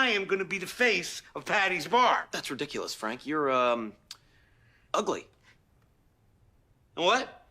I am gonna be the face of Patty's bar. That's ridiculous, Frank. You're, ugly. What?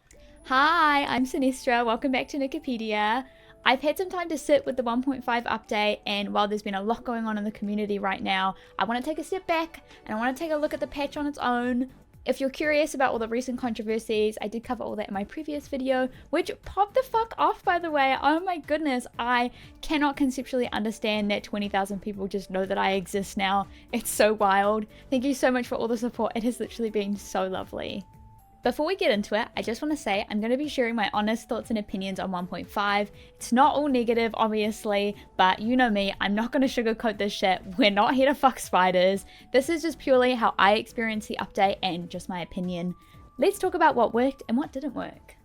Hi, I'm Sinestra. Welcome back to Wikipedia. I've had some time to sit with the 1.5 update, and while there's been a lot going on in the community right now, I want to take a step back and I want to take a look at the patch on its own. If you're curious about all the recent controversies, I did cover all that in my previous video, which popped the fuck off, by the way. Oh my goodness, I cannot conceptually understand that 20,000 people just know that I exist now. It's so wild. Thank you so much for all the support. It has literally been so lovely. Before we get into it, I just want to say I'm going to be sharing my honest thoughts and opinions on 1.5. It's not all negative, obviously, but you know me, I'm not going to sugarcoat this shit. We're not here to fuck spiders. This is just purely how I experienced the update and just my opinion. Let's talk about what worked and what didn't work.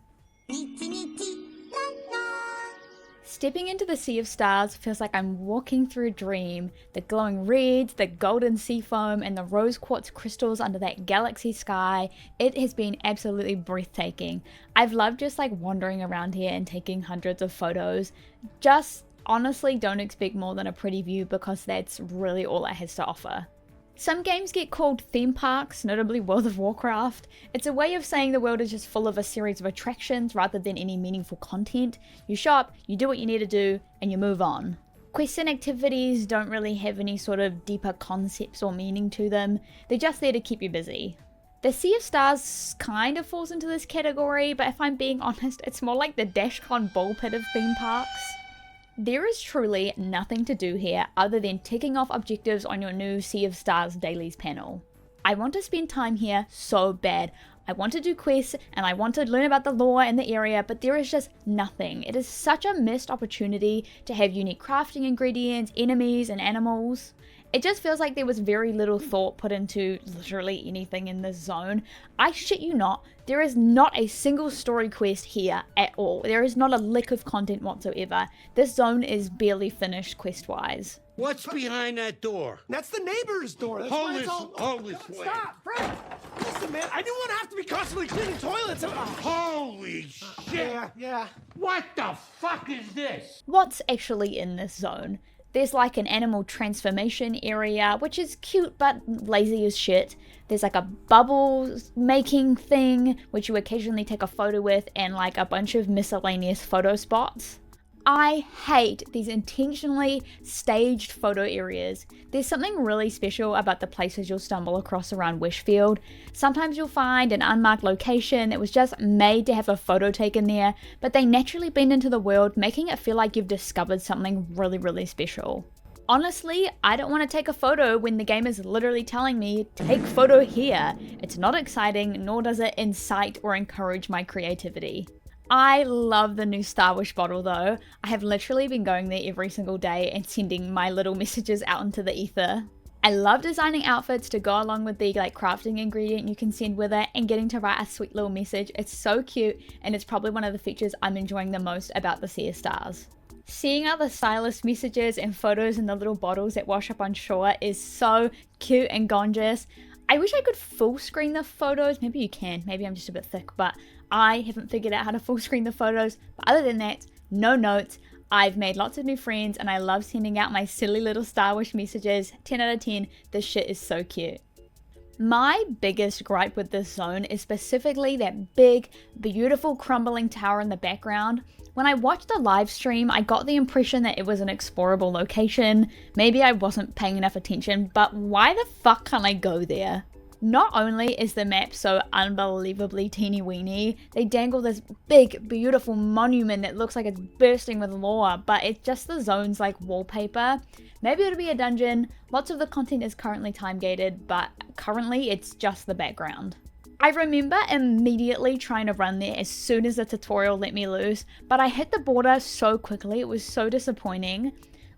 Stepping into the Sea of Stars feels like I'm walking through a dream. The glowing reds, the golden sea foam, and the rose quartz crystals under that galaxy sky. It has been absolutely breathtaking. I've loved just like wandering around here and taking hundreds of photos. Just honestly don't expect more than a pretty view because that's really all it has to offer. Some games get called theme parks, notably World of Warcraft. It's a way of saying the world is just full of a series of attractions rather than any meaningful content. You shop, you do what you need to do, and you move on. Quests and activities don't really have any sort of deeper concepts or meaning to them. They're just there to keep you busy. The Sea of Stars kind of falls into this category, but if I'm being honest, it's more like the DashCon ball pit of theme parks. There is truly nothing to do here other than ticking off objectives on your new Sea of Stars dailies panel. I want to spend time here so bad. I want to do quests and I want to learn about the lore in the area, but there is just nothing. It is such a missed opportunity to have unique crafting ingredients, enemies, and animals. It just feels like there was very little thought put into literally anything in this zone. I shit you not, there is not a single story quest here at all. There is not a lick of content whatsoever. This zone is barely finished quest-wise. What's behind that door? That's the neighbor's door. That's why it's all... Hold this way. Stop, Frank! Listen, man, I didn't want to have to be constantly cleaning toilets. Holy shit! Yeah. What the fuck is this? What's actually in this zone? There's like an animal transformation area, which is cute but lazy as shit. There's like a bubble making thing, which you occasionally take a photo with, and like a bunch of miscellaneous photo spots. I hate these intentionally staged photo areas. There's something really special about the places you'll stumble across around Wishfield. Sometimes you'll find an unmarked location that was just made to have a photo taken there, but they naturally blend into the world, making it feel like you've discovered something really, really special. Honestly, I don't want to take a photo when the game is literally telling me, take photo here. It's not exciting, nor does it incite or encourage my creativity. I love the new Star Wish bottle though. I have literally been going there every single day and sending my little messages out into the ether. I love designing outfits to go along with the like crafting ingredient you can send with it and getting to write a sweet little message. It's so cute and it's probably one of the features I'm enjoying the most about the Sea of Stars. Seeing other stylist messages and photos in the little bottles that wash up on shore is so cute and gorgeous. I wish I could full screen the photos. Maybe you can, maybe I'm just a bit thick, but I haven't figured out how to full screen the photos. But other than that, no notes. I've made lots of new friends and I love sending out my silly little Star Wish messages. 10 out of 10, this shit is so cute. My biggest gripe with this zone is specifically that big, beautiful crumbling tower in the background. When I watched the live stream, I got the impression that it was an explorable location. Maybe I wasn't paying enough attention, but why the fuck can't I go there? Not only is the map so unbelievably teeny weeny, they dangle this big, beautiful monument that looks like it's bursting with lore, but it's just the zone's like wallpaper. Maybe it'll be a dungeon. Lots of the content is currently time gated, but currently it's just the background. I remember immediately trying to run there as soon as the tutorial let me loose, but I hit the border so quickly, it was so disappointing.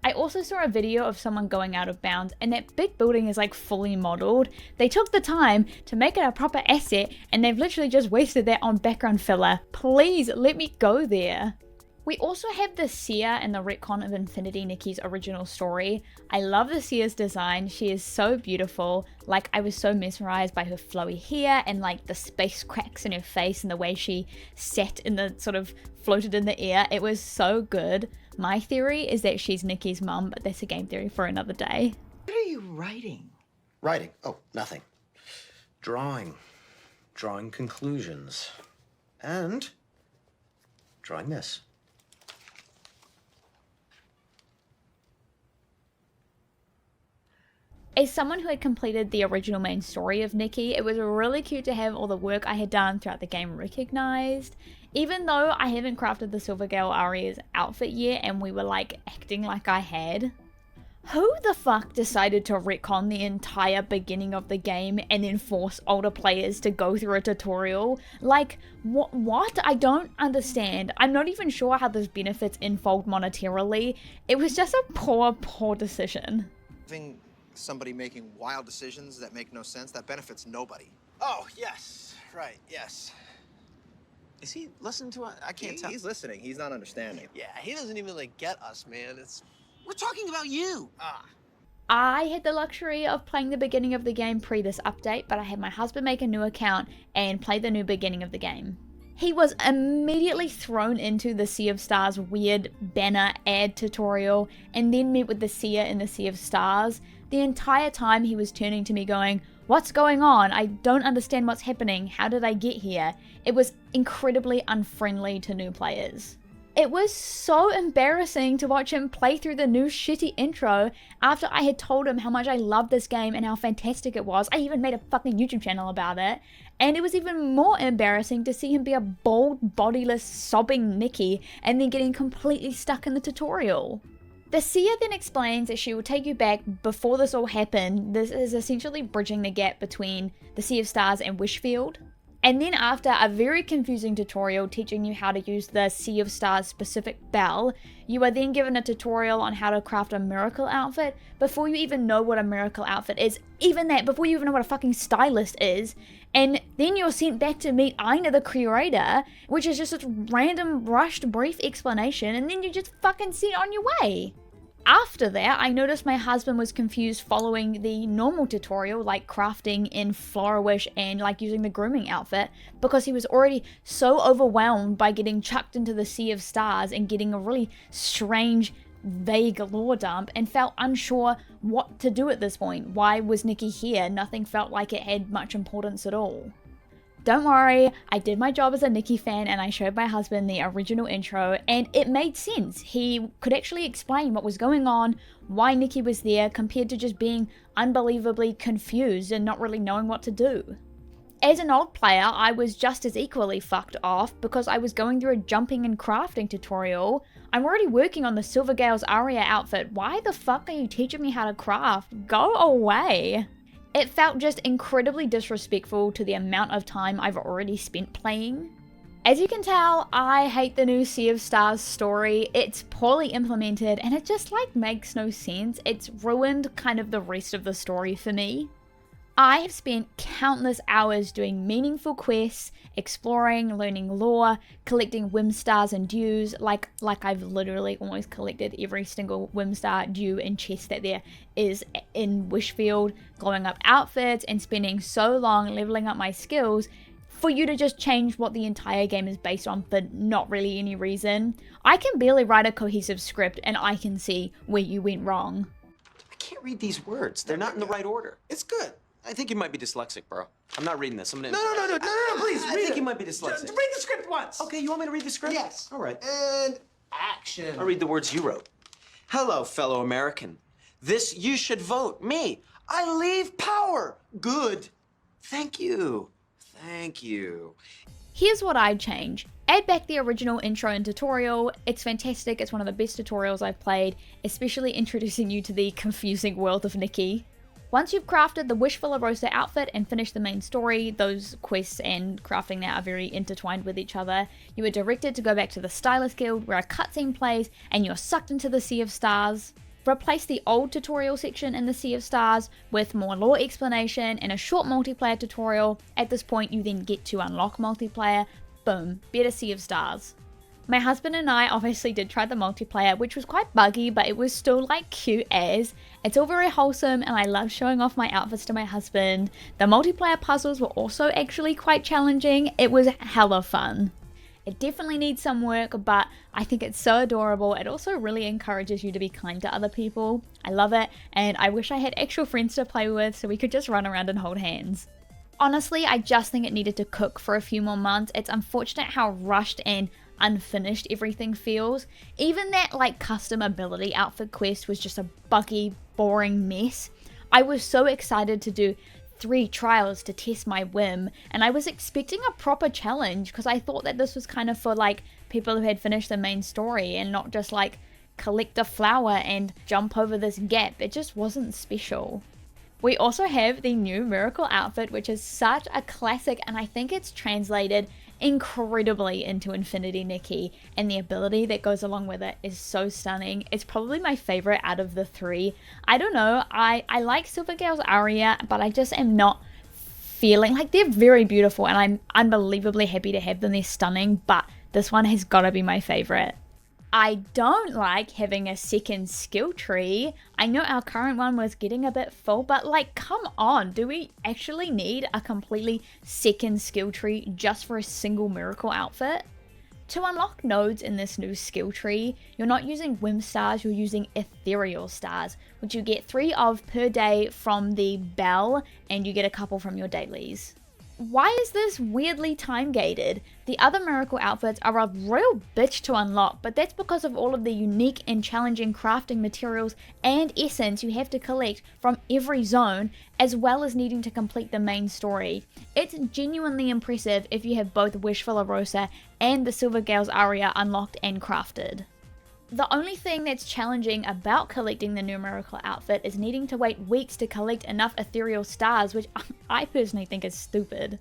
I also saw a video of someone going out of bounds and that big building is like fully modeled. They took the time to make it a proper asset and they've literally just wasted that on background filler. Please let me go there. We also have the Seer and the retcon of Infinity Nikki's original story. I love the Seer's design. She is so beautiful. Like, I was so mesmerized by her flowy hair and like the space cracks in her face and the way she sat in the sort of floated in the air. It was so good. My theory is that she's Nikki's mum, but that's a game theory for another day. What are you writing? Writing? Oh, nothing. Drawing. Drawing conclusions. And drawing this. As someone who had completed the original main story of Nikki, it was really cute to have all the work I had done throughout the game recognized. Even though I haven't crafted the Silvergale Aria's outfit yet and we were like acting like I had. Who the fuck decided to retcon the entire beginning of the game and then force older players to go through a tutorial? Like, what? I don't understand. I'm not even sure how this benefits Infold monetarily. It was just a poor decision. Having somebody making wild decisions that make no sense, that benefits nobody. Oh, yes. Right, yes. Is he listening to us? I can't tell. He's listening. He's not understanding. Yeah, he doesn't even, like, get us, man. We're talking about you. I had the luxury of playing the beginning of the game pre this update, but I had my husband make a new account and play the new beginning of the game. He was immediately thrown into the Sea of Stars weird banner ad tutorial and then met with the seer in the Sea of Stars. The entire time he was turning to me going, "What's going on? I don't understand what's happening. How did I get here?" It was incredibly unfriendly to new players. It was so embarrassing to watch him play through the new shitty intro after I had told him how much I loved this game and how fantastic it was. I even made a fucking YouTube channel about it. And it was even more embarrassing to see him be a bald, bodiless, sobbing Nikki and then getting completely stuck in the tutorial. The seer then explains that she will take you back before this all happened. This is essentially bridging the gap between the Sea of Stars and Wishfield. And then after a very confusing tutorial teaching you how to use the Sea of Stars specific bell, you are then given a tutorial on how to craft a miracle outfit before you even know what a miracle outfit is. Even that, before you even know what a fucking stylist is. And then you're sent back to meet Aina the Curator, which is just a random, rushed, brief explanation, and then you just fucking sent on your way. After that, I noticed my husband was confused following the normal tutorial, like crafting in Flourish and like using the grooming outfit, because he was already so overwhelmed by getting chucked into the Sea of Stars and getting a really strange, vague lore dump and felt unsure what to do at this point. Why was Nikki here? Nothing felt like it had much importance at all. Don't worry, I did my job as a Nikki fan and I showed my husband the original intro and it made sense. He could actually explain what was going on, why Nikki was there, compared to just being unbelievably confused and not really knowing what to do. As an old player, I was just as equally fucked off because I was going through a jumping and crafting tutorial. I'm already working on the Silvergale's Aria outfit. Why the fuck are you teaching me how to craft? Go away. It felt just incredibly disrespectful to the amount of time I've already spent playing. As you can tell, I hate the new Sea of Stars story. It's poorly implemented and it just like makes no sense. It's ruined kind of the rest of the story for me. I have spent countless hours doing meaningful quests, exploring, learning lore, collecting whim stars and dews, like I've literally almost collected every single whim star, dew, and chest that there is in Wishfield, glowing up outfits, and spending so long leveling up my skills for you to just change what the entire game is based on for not really any reason. I can barely write a cohesive script and I can see where you went wrong. I can't read these words. They're not in the right order. It's good. I think you might be dyslexic, bro. I'm not reading this. I'm gonna. No, please I read think it. you might be dyslexic. Just read the script once. Okay, you want me to read the script? Yes. All right. And action. I'll read the words you wrote. Hello, fellow American. This you should vote. Me. I leave power. Good. Thank you. Thank you. Here's what I'd change. Add back the original intro and tutorial. It's fantastic. It's one of the best tutorials I've played, especially introducing you to the confusing world of Nikki. Once you've crafted the Wishful Rosa outfit and finished the main story, those quests and crafting that are very intertwined with each other, you are directed to go back to the Stylist Guild where a cutscene plays and you're sucked into the Sea of Stars. Replace the old tutorial section in the Sea of Stars with more lore explanation and a short multiplayer tutorial. At this point you then get to unlock multiplayer. Boom, better Sea of Stars. My husband and I obviously did try the multiplayer, which was quite buggy, but it was still like cute as. It's all very wholesome and I love showing off my outfits to my husband. The multiplayer puzzles were also actually quite challenging. It was hella fun. It definitely needs some work, but I think it's so adorable. It also really encourages you to be kind to other people. I love it, and I wish I had actual friends to play with so we could just run around and hold hands. Honestly, I just think it needed to cook for a few more months. It's unfortunate how rushed and unfinished everything feels. Even that like custom ability outfit quest was just a buggy, boring mess. I was so excited to do 3 trials to test my whim, and I was expecting a proper challenge because I thought that this was kind of for like people who had finished the main story and not just like collect a flower and jump over this gap. It just wasn't special. We also have the new Miracle outfit, which is such a classic, and I think it's translated incredibly into Infinity Nikki, and the ability that goes along with it is so stunning. It's probably my favorite out of the 3. I don't know, I like Silvergale's Aria, but I just am not feeling like they're very beautiful, and I'm unbelievably happy to have them. They're stunning, but this one has got to be my favorite. I don't like having a second skill tree. I know our current one was getting a bit full, but like, come on, do we actually need a completely second skill tree just for a single Miracle outfit? To unlock nodes in this new skill tree, you're not using whim stars, you're using ethereal stars, which you get 3 of per day from the bell, and you get a couple from your dailies. Why is this weirdly time gated? The other Miracle outfits are a real bitch to unlock, but that's because of all of the unique and challenging crafting materials and essence you have to collect from every zone, as well as needing to complete the main story. It's genuinely impressive if you have both Wishful Rosa and the Silvergale's Aria unlocked and crafted. The only thing that's challenging about collecting the new Miracle outfit is needing to wait weeks to collect enough ethereal stars, which I personally think is stupid.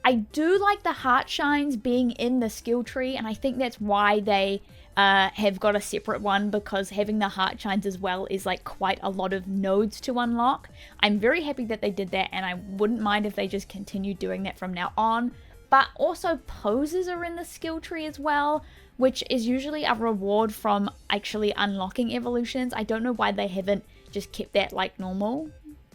I do like the heart shines being in the skill tree, and I think that's why they have got a separate one, because having the heart shines as well is like quite a lot of nodes to unlock. I'm very happy that they did that, and I wouldn't mind if they just continued doing that from now on. But also poses are in the skill tree as well, which is usually a reward from actually unlocking evolutions. I don't know why they haven't just kept that like normal.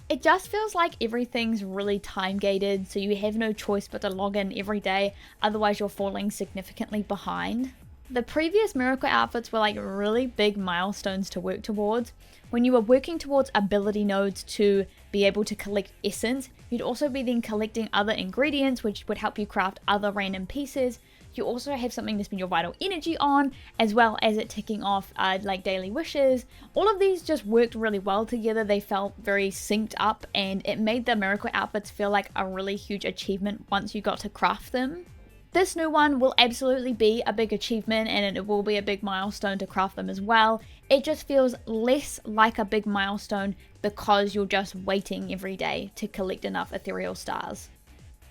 It just feels like everything's really time gated, so you have no choice but to log in every day, otherwise you're falling significantly behind. The previous Miracle outfits were like really big milestones to work towards. When you were working towards ability nodes to be able to collect essence, you'd also be then collecting other ingredients which would help you craft other random pieces. You also have something to spend your vital energy on, as well as it ticking off like daily wishes. All of these just worked really well together. They felt very synced up, and it made the Miracle outfits feel like a really huge achievement once you got to craft them. This new one will absolutely be a big achievement, and it will be a big milestone to craft them as well. It just feels less like a big milestone because you're just waiting every day to collect enough ethereal stars.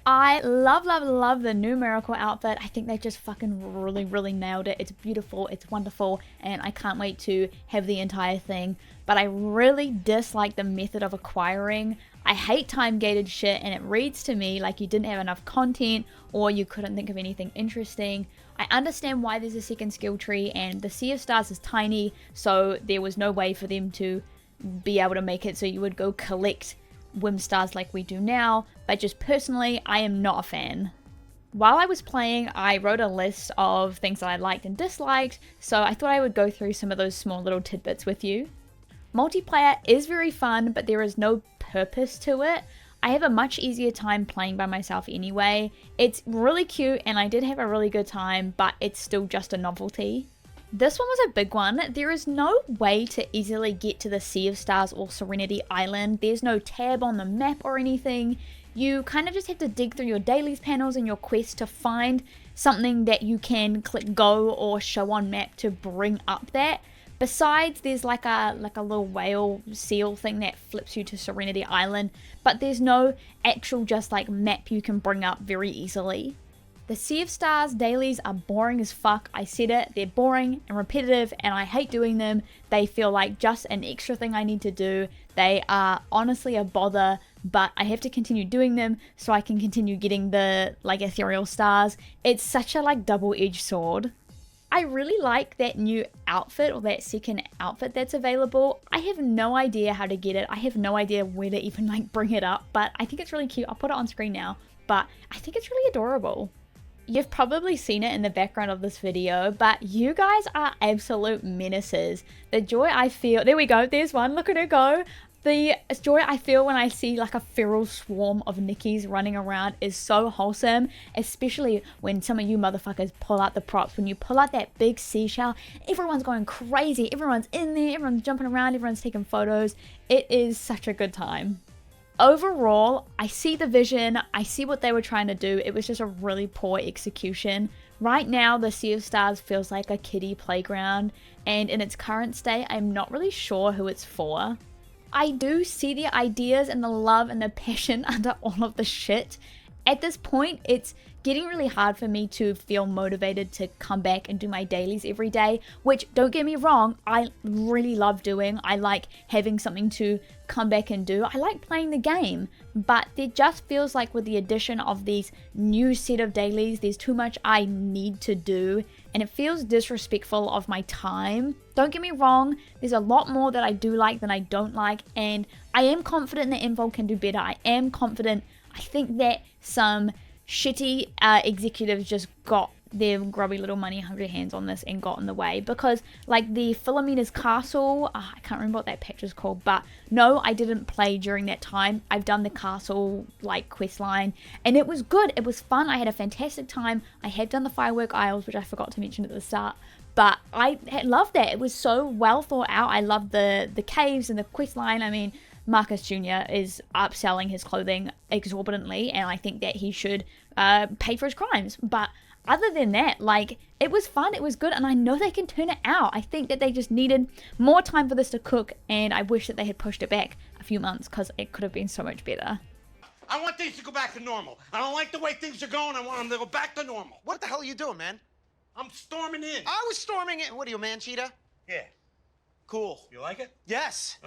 I love, love, love the new Miracle outfit. I think they just fucking really nailed it. It's beautiful, it's wonderful, and I can't wait to have the entire thing. But I really dislike the method of acquiring. I hate time-gated shit, and it reads to me like you didn't have enough content or you couldn't think of anything interesting. I understand why there's a second skill tree, and the Sea of Stars is tiny, so there was no way for them to be able to make it so you would go collect whim stars like we do now, but just personally, I am not a fan. While I was playing, I wrote a list of things that I liked and disliked, so I thought I would go through some of those small little tidbits with you. Multiplayer is very fun, but there is no purpose to it. I have a much easier time playing by myself anyway. It's really cute, and I did have a really good time, but it's still just a novelty. This one was a big one. There is no way to easily get to the Sea of Stars or Serenity Island. There's no tab on the map or anything. You kind of just have to dig through your dailies panels and your quest to find something that you can click go or show on map to bring up that. Besides, there's like a little whale seal thing that flips you to Serenity Island, but there's no actual just like map you can bring up very easily. The Sea of Stars dailies are boring as fuck. I said it, they're boring and repetitive, and I hate doing them. They feel like just an extra thing I need to do. They are honestly a bother, but I have to continue doing them so I can continue getting the like ethereal stars. It's such a like double-edged sword. I really like that new outfit, or that second outfit that's available. I have no idea how to get it. I have no idea where to even like bring it up, but I think it's really cute. I'll put it on screen now, but I think it's really adorable. You've probably seen it in the background of this video, but you guys are absolute menaces. The joy I feel, there we go, there's one, look at her go. The joy I feel when I see like a feral swarm of Nickies running around is so wholesome, especially when some of you motherfuckers pull out the props. When you pull out that big seashell, everyone's going crazy, everyone's in there, everyone's jumping around, everyone's taking photos. It is such a good time. Overall, I see the vision, I see what they were trying to do. It was just a really poor execution. Right now, the Sea of Stars feels like a kiddie playground, and in its current state, I'm not really sure who it's for. I do see the ideas and the love and the passion under all of the shit. At this point, it's getting really hard for me to feel motivated to come back and do my dailies every day, which, don't get me wrong, I really love doing. I like having something to come back and do. I like playing the game, but it just feels like with the addition of these new set of dailies, there's too much I need to do, and it feels disrespectful of my time. Don't get me wrong, there's a lot more that I do like than I don't like, and I am confident that Envol can do better. I am confident. I think that some shitty executives just got their grubby little money hungry hands on this and got in the way, because like the Philomena's castle, I can't remember what that patch is called, but no, I didn't play during that time. I've done the castle like quest line and it was good, it was fun, I had a fantastic time. I have done the Firework Isles, which I forgot to mention at the start, but I loved that. It was so well thought out. I loved the caves and the quest line. I mean, Marcus Jr. is upselling his clothing exorbitantly, and I think that he should pay for his crimes. But other than that, like, it was fun, it was good, and I know they can turn it out. I think that they just needed more time for this to cook, and I wish that they had pushed it back a few months, because it could have been so much better. I want things to go back to normal. I don't like the way things are going. I want them to go back to normal. What the hell are you doing, man? I'm storming in. I was storming it. What are you, man, cheetah? Yeah. Cool. You like it? Yes.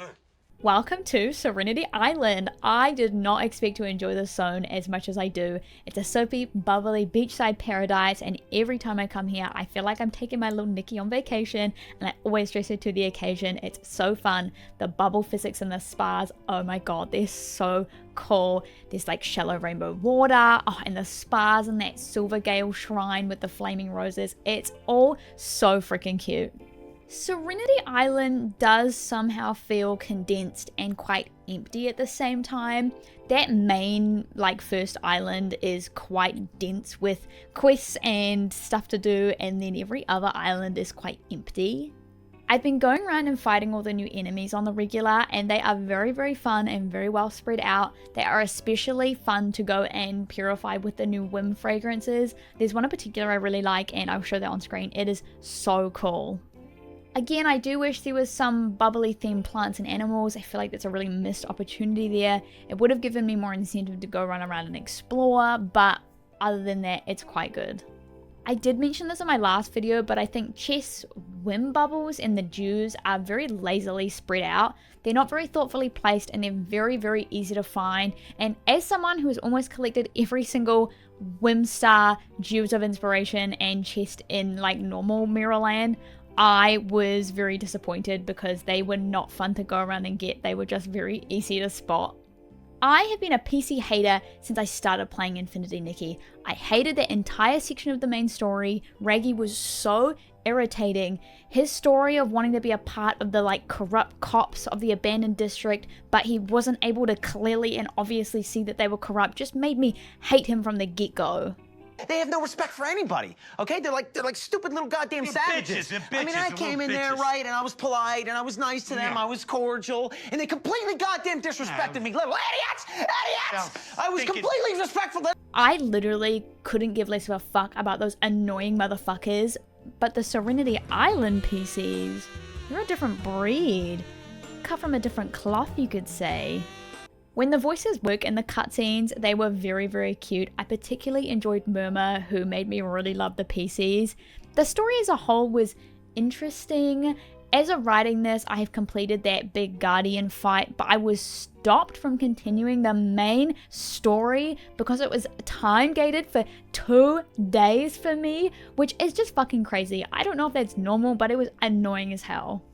Welcome to Serenity Island. I did not expect to enjoy this zone as much as I do. It's a soapy, bubbly, beachside paradise, and every time I come here, I feel like I'm taking my little Nikki on vacation, and I always dress her to the occasion. It's so fun. The bubble physics in the spas, oh my god, they're so cool. There's like shallow rainbow water, and the spas and that silver gale shrine with the flaming roses. It's all so freaking cute. Serenity Island does somehow feel condensed and quite empty at the same time. That main, like, first island is quite dense with quests and stuff to do, and then every other island is quite empty. I've been going around and fighting all the new enemies on the regular, and they are very, very fun and very well spread out. They are especially fun to go and purify with the new whim fragrances. There's one in particular I really like, and I'll show that on screen. It is so cool. Again, I do wish there was some bubbly themed plants and animals. I feel like that's a really missed opportunity there. It would have given me more incentive to go run around and explore, but other than that, it's quite good. I did mention this in my last video, but I think chess whim bubbles and the dews are very lazily spread out. They're not very thoughtfully placed, and they're very, very easy to find. And as someone who has almost collected every single whim star, dews of inspiration, and chest in like normal Mirrorland, I was very disappointed because they were not fun to go around and get. They were just very easy to spot. I have been a PC hater since I started playing Infinity Nikki. I hated the entire section of the main story. Raggy was so irritating. His story of wanting to be a part of the like corrupt cops of the abandoned district, but he wasn't able to clearly and obviously see that they were corrupt, just made me hate him from the get-go. They have no respect for anybody, okay? They're like stupid little goddamn savages. They're I mean, I bitches, came they're in there, bitches. right, and I was polite, and I was nice to them, Yeah. I was cordial, and they completely goddamn disrespected me. Little idiots! Idiots! Yeah, I was thinking- completely disrespectful to I literally couldn't give less of a fuck about those annoying motherfuckers, but the Serenity Island PCs, they're a different breed. Cut from a different cloth, you could say. When the voices work in the cutscenes, they were very, very cute. I particularly enjoyed Murmur, who made me really love the PCs. The story as a whole was interesting. As of writing this, I have completed that big Guardian fight, but I was stopped from continuing the main story because it was time gated for 2 days for me, which is just fucking crazy. I don't know if that's normal, but it was annoying as hell.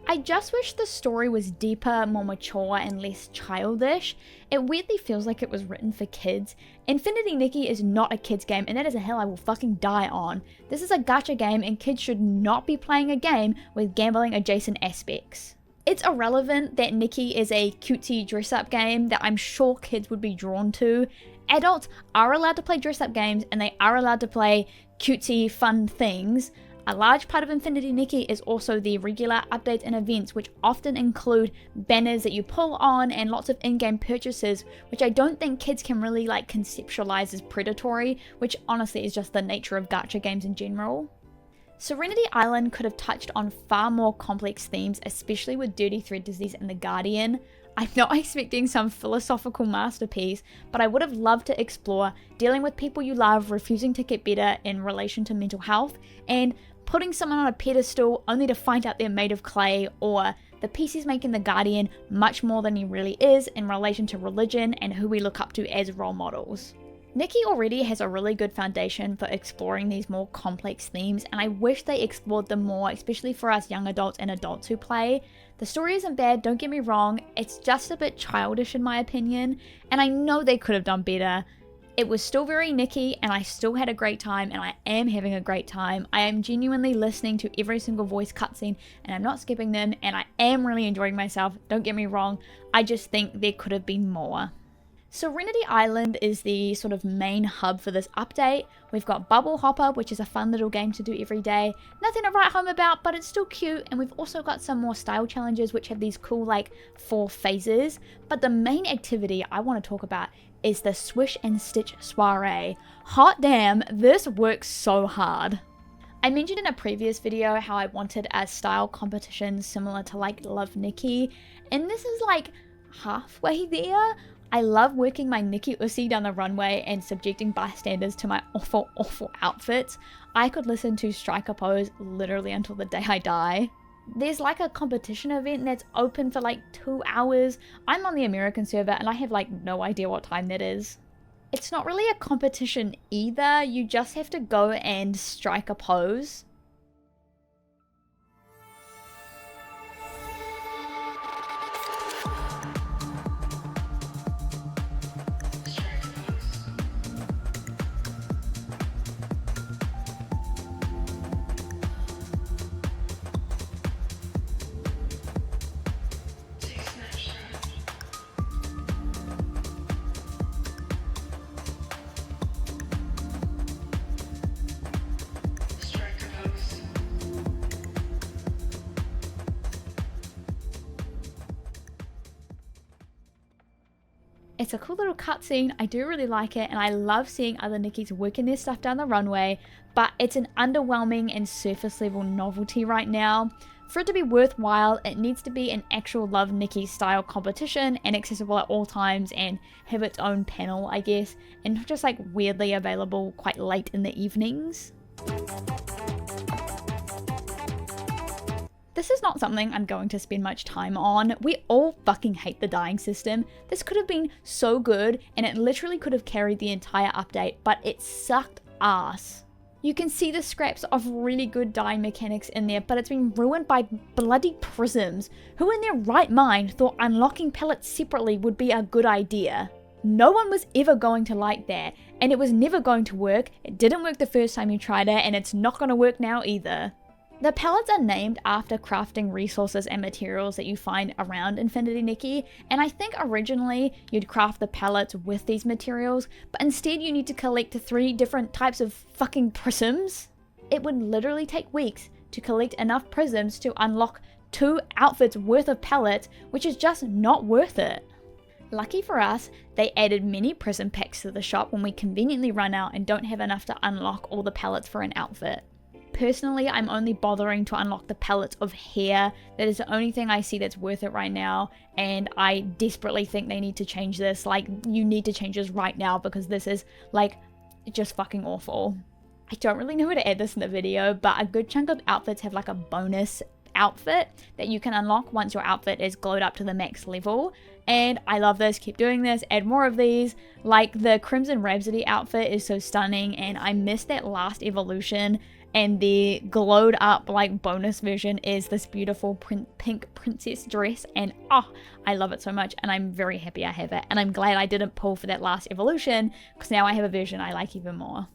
I just wish the story was deeper, more mature, and less childish. It weirdly feels like it was written for kids. Infinity Nikki is not a kid's game, and that is a hill I will fucking die on. This is a gacha game, and kids should not be playing a game with gambling adjacent aspects. It's irrelevant that Nikki is a cutesy dress-up game that I'm sure kids would be drawn to. Adults are allowed to play dress-up games, and they are allowed to play cutesy, fun things. A large part of Infinity Nikki is also the regular updates and events, which often include banners that you pull on and lots of in-game purchases, which I don't think kids can really like conceptualize as predatory, which honestly is just the nature of gacha games in general. Serenity Island could have touched on far more complex themes, especially with dirty thread disease and the Guardian. I'm not expecting some philosophical masterpiece, but I would have loved to explore dealing with people you love refusing to get better in relation to mental health, and putting someone on a pedestal only to find out they're made of clay, or the pieces making the Guardian much more than he really is in relation to religion and who we look up to as role models. Nikki already has a really good foundation for exploring these more complex themes, and I wish they explored them more, especially for us young adults and adults who play. The story isn't bad, don't get me wrong, it's just a bit childish in my opinion, and I know they could have done better. It was still very Nikki, and I still had a great time, and I am having a great time. I am genuinely listening to every single voice cutscene, and I'm not skipping them, and I am really enjoying myself, don't get me wrong. I just think there could have been more. Serenity Island is the sort of main hub for this update. We've got Bubble Hopper, which is a fun little game to do every day. Nothing to write home about, but it's still cute. And we've also got some more style challenges, which have these cool like 4 phases. But the main activity I want to talk about is the Swish and Stitch Soiree. Hot damn, this works so hard. I mentioned in a previous video how I wanted a style competition similar to like Love Nikki, and this is like halfway there. I love working my Nikki Usi down the runway and subjecting bystanders to my awful, awful outfits. I could listen to Striker Pose literally until the day I die. There's like a competition event that's open for like 2 hours. I'm on the American server and I have like no idea what time that is. It's not really a competition either, you just have to go and strike a pose. It's a cool little cutscene, I do really like it, and I love seeing other Nikkis working their stuff down the runway, but it's an underwhelming and surface level novelty right now. For it to be worthwhile, it needs to be an actual Love Nikki style competition and accessible at all times and have its own panel, I guess, and not just like weirdly available quite late in the evenings. This is not something I'm going to spend much time on. We all fucking hate the dying system. This could have been so good and it literally could have carried the entire update, but it sucked ass. You can see the scraps of really good dying mechanics in there, but it's been ruined by bloody prisms. Who in their right mind thought unlocking pellets separately would be a good idea? No one was ever going to like that, and it was never going to work. It didn't work the first time you tried it, and it's not going to work now either. The pellets are named after crafting resources and materials that you find around Infinity Nikki, and I think originally you'd craft the pellets with these materials, but instead you need to collect 3 different types of fucking prisms. It would literally take weeks to collect enough prisms to unlock 2 outfits worth of pellets, which is just not worth it. Lucky for us, they added many prism packs to the shop when we conveniently run out and don't have enough to unlock all the pellets for an outfit. Personally, I'm only bothering to unlock the pellets of hair. That is the only thing I see that's worth it right now, and I desperately think they need to change this. Like, you need to change this right now because this is, like, just fucking awful. I don't really know how to add this in the video, but a good chunk of outfits have like a bonus outfit that you can unlock once your outfit is glowed up to the max level, and I love this. Keep doing this, add more of these. Like, the Crimson Rhapsody outfit is so stunning, and I missed that last evolution. and the glowed up like bonus version is this beautiful pink princess dress, and oh, I love it so much, and I'm very happy I have it, and I'm glad I didn't pull for that last evolution, because now I have a version I like even more.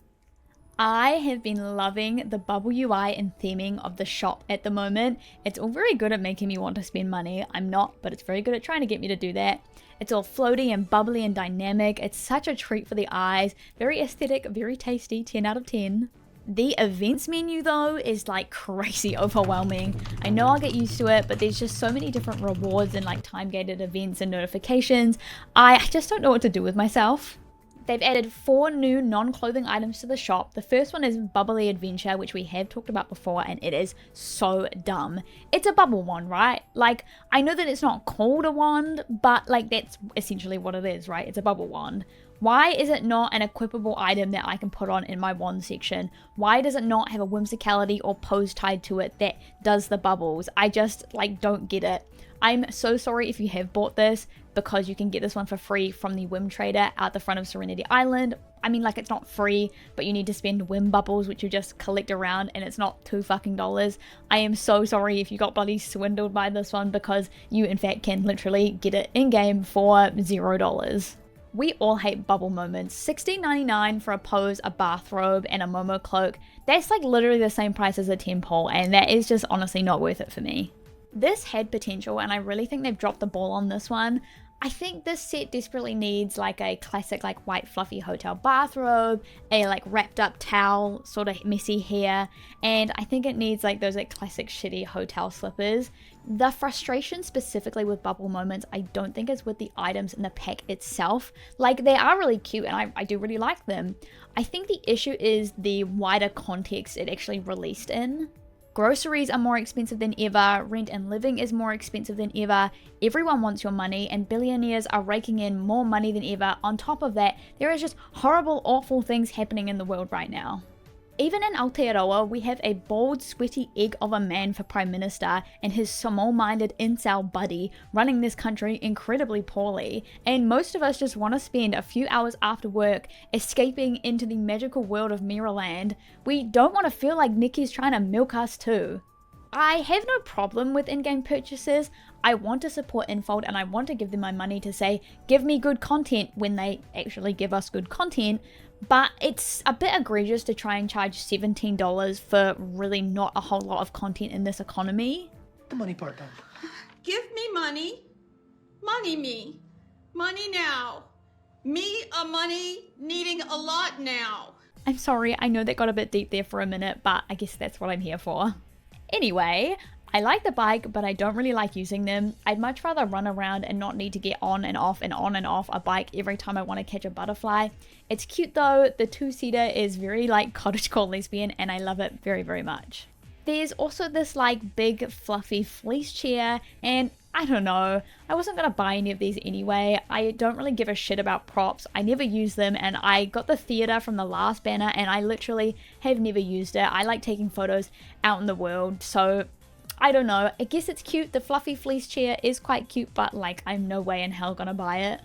I have been loving the bubble UI and theming of the shop at the moment. It's all very good at making me want to spend money. I'm not, but it's very good at trying to get me to do that. It's all floaty and bubbly and dynamic. It's such a treat for the eyes. Very aesthetic, very tasty, 10 out of 10. The events menu though is like crazy overwhelming. I know I'll get used to it, but there's just so many different rewards and like time-gated events and notifications. I just don't know what to do with myself. They've added 4 new non-clothing items to the shop. The first one is Bubbly Adventure, which we have talked about before, and it is so dumb. It's a bubble wand, right? Like, I know that it's not called a wand, but like that's essentially what it is, right? It's a bubble wand. Why is it not an equipable item that I can put on in my wand section? Why does it not have a whimsicality or pose tied to it that does the bubbles? I just like don't get it. I'm so sorry if you have bought this, because you can get this one for free from the Whim Trader at the front of Serenity Island. I mean, like, it's not free, but you need to spend Whim bubbles, which you just collect around, and it's not $2 I am so sorry if you got bloody swindled by this one, because you in fact can literally get it in-game for $0. We all hate bubble moments. $16.99 for a pose, a bathrobe, and a Momo cloak. That's like literally the same price as a 10 pole, and that is just honestly not worth it for me. This had potential, and I really think they've dropped the ball on this one. I think this set desperately needs like a classic like white fluffy hotel bathrobe, a like wrapped up towel, sort of messy hair, and I think it needs like those like classic shitty hotel slippers. The frustration specifically with bubble moments I don't think is with the items in the pack itself. Like, they are really cute and I do really like them. I think the issue is the wider context it actually released in. Groceries are more expensive than ever, rent and living is more expensive than ever, everyone wants your money, and billionaires are raking in more money than ever. On top of that, there is just horrible, awful things happening in the world right now. Even in Aotearoa, we have a bald, sweaty egg of a man for Prime Minister and his small-minded incel buddy running this country incredibly poorly, and most of us just want to spend a few hours after work escaping into the magical world of Mirrorland. We don't want to feel like Nikki's trying to milk us too. I have no problem with in-game purchases. I want to support Infold and I want to give them my money to say, give me good content when they actually give us good content. But it's a bit egregious to try and charge $17 for really not a whole lot of content in this economy. The money part done. Give me money. Money me. Money now. Me a money needing a lot now. I'm sorry, I know that got a bit deep there for a minute, but I guess that's what I'm here for. Anyway, I like the bike, but I don't really like using them. I'd much rather run around and not need to get on and off and on and off a bike every time I want to catch a butterfly. It's cute though, the 2-seater is very like cottagecore lesbian and I love it very, very much. There's also this like big fluffy fleece chair, and I don't know, I wasn't going to buy any of these anyway. I don't really give a shit about props, I never use them, and I got the theater from the last banner and I literally have never used it. I like taking photos out in the world, so I don't know, I guess it's cute. The fluffy fleece chair is quite cute, but like I'm no way in hell gonna buy it.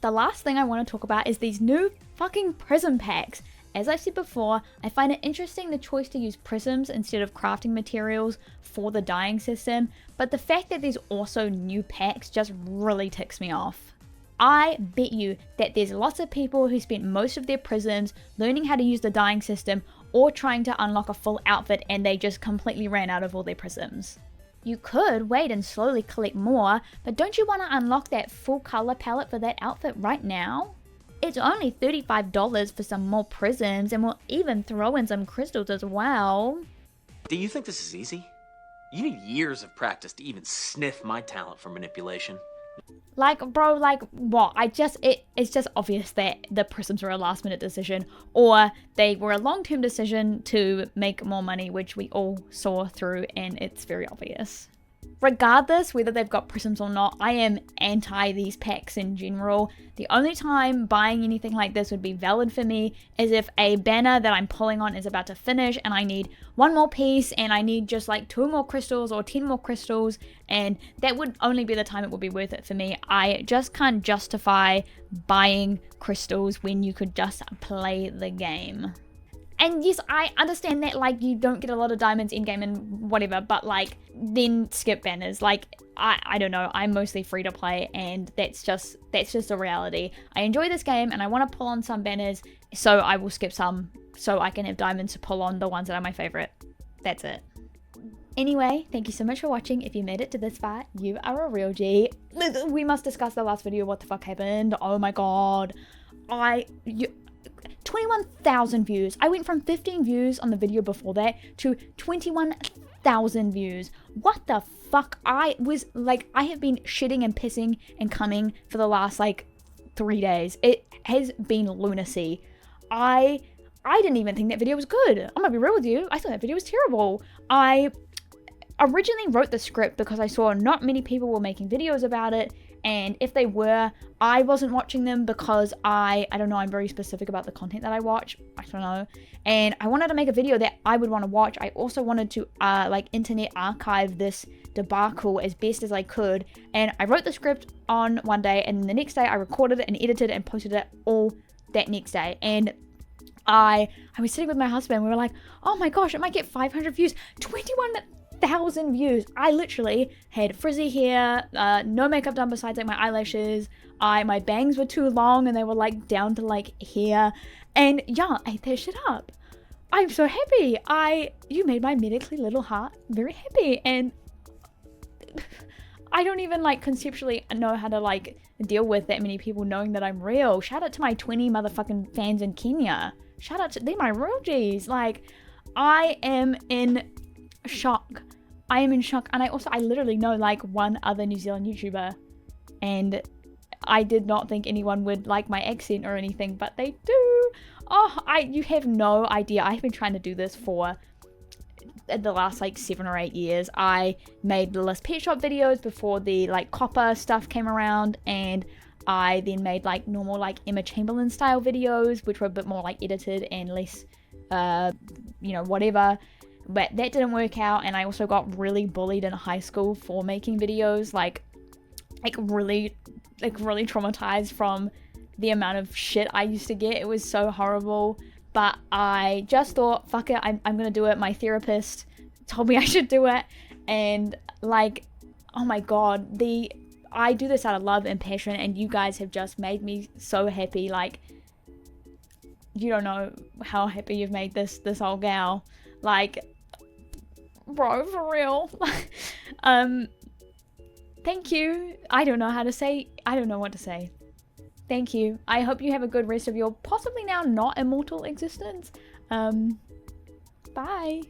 The last thing I want to talk about is these new fucking prism packs. As I said before, I find it interesting the choice to use prisms instead of crafting materials for the dyeing system, but the fact that there's also new packs just really ticks me off. I bet you that there's lots of people who spent most of their prisms learning how to use the dyeing system or trying to unlock a full outfit and they just completely ran out of all their prisms. You could wait and slowly collect more, but don't you want to unlock that full color palette for that outfit right now? It's only $35 for some more prisms, and we'll even throw in some crystals as well. Do you think this is easy? You need years of practice to even sniff my talent for manipulation. Like, bro, like, what? It's just obvious that the prisms were a last minute decision, or they were a long-term decision to make more money, which we all saw through, and it's very obvious. Regardless whether they've got prisms or not, I am anti these packs in general. The only time buying anything like this would be valid for me is if a banner that I'm pulling on is about to finish and I need one more piece and I need just like 2 more crystals or 10 more crystals, and that would only be the time it would be worth it for me. I just can't justify buying crystals when you could just play the game. And yes, I understand that, like, you don't get a lot of diamonds in game and whatever, but like, then skip banners. Like, I don't know, I'm mostly free to play, and that's just a reality. I enjoy this game and I want to pull on some banners, so I will skip some so I can have diamonds to pull on the ones that are my favorite. That's it. Anyway, thank you so much for watching. If you made it to this far, you are a real G. We must discuss the last video. What the fuck happened? Oh my god. 21,000 views. I went from 15 views on the video before that to 21,000 views. What the fuck? I have been shitting and pissing and coming for the last like 3 days. It has been lunacy. I didn't even think that video was good. I'm gonna be real with you. I thought that video was terrible. I originally wrote the script because I saw not many people were making videos about it, and if they were, I wasn't watching them because I don't know, I'm very specific about the content that I watch. I don't know. And I wanted to make a video that I would want to watch. I also wanted to like internet archive this debacle as best as I could, and I wrote the script on one day, and the next day I recorded it and edited it and posted it all that next day. And I was sitting with my husband, we were like, oh my gosh, it might get 500 views. 21,000 views. I literally had frizzy hair, no makeup done besides like my eyelashes. My bangs were too long and they were like down to like here. And yeah, I ate that shit up. I'm so happy. You made my medically little heart very happy, and I don't even like conceptually know how to like deal with that many people knowing that I'm real. Shout out to my 20 motherfucking fans in Kenya. Shout out to, they're my real G's. Like, I am in shock. I am in shock. And I literally know like one other New Zealand YouTuber, and I did not think anyone would like my accent or anything, but they do. Oh, you have no idea. I've been trying to do this for the last like 7 or 8 years. I made the List Pet Shop videos before the like copper stuff came around, and I then made like normal like Emma Chamberlain style videos, which were a bit more like edited and less you know, whatever. But that didn't work out, and I also got really bullied in high school for making videos, like really traumatized from the amount of shit I used to get. It was so horrible. But I just thought, fuck it, I'm gonna do it. My therapist told me I should do it, and like, oh my god, I do this out of love and passion, and you guys have just made me so happy. Like, you don't know how happy you've made this old gal. Like, bro, for real. Thank you. I don't know what to say. Thank you. I hope you have a good rest of your possibly now not immortal existence. Bye.